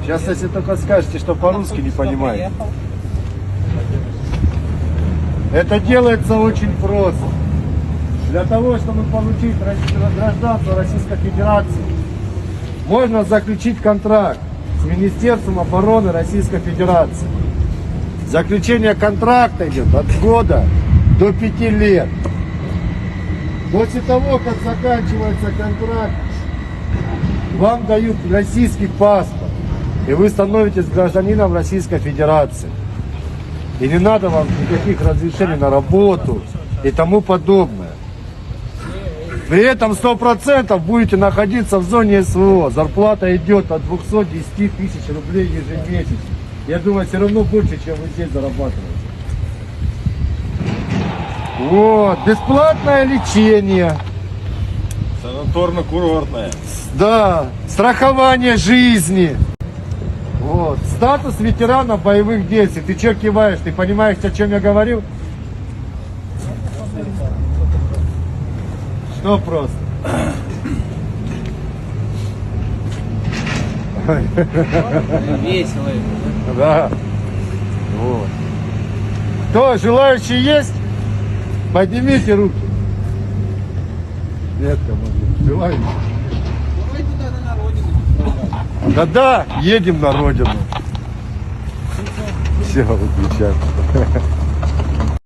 Сейчас, если только скажете, что по-русски не понимаете. Это делается очень просто. Для того, чтобы получить гражданство Российской Федерации, можно заключить контракт с Министерством обороны Российской Федерации. Заключение контракта идет от года до 5 лет. После того, как заканчивается контракт, вам дают российский паспорт, и вы становитесь гражданином Российской Федерации. И не надо вам никаких разрешений на работу и тому подобное. При этом 100% будете находиться в зоне СВО. Зарплата идет от 210 тысяч рублей ежемесячно. Я думаю, все равно больше, чем вы здесь зарабатываете. Вот, бесплатное лечение. Санаторно-курортное. Да, страхование жизни. Вот, статус ветерана боевых действий. Ты что киваешь? Ты понимаешь, о чем я говорю? Что просто? Весело. Да. Вот. Кто, желающие есть? Поднимите руки. Нет, кому желающие. Давай туда на родину. Да-да, едем на родину. Все, выключаем.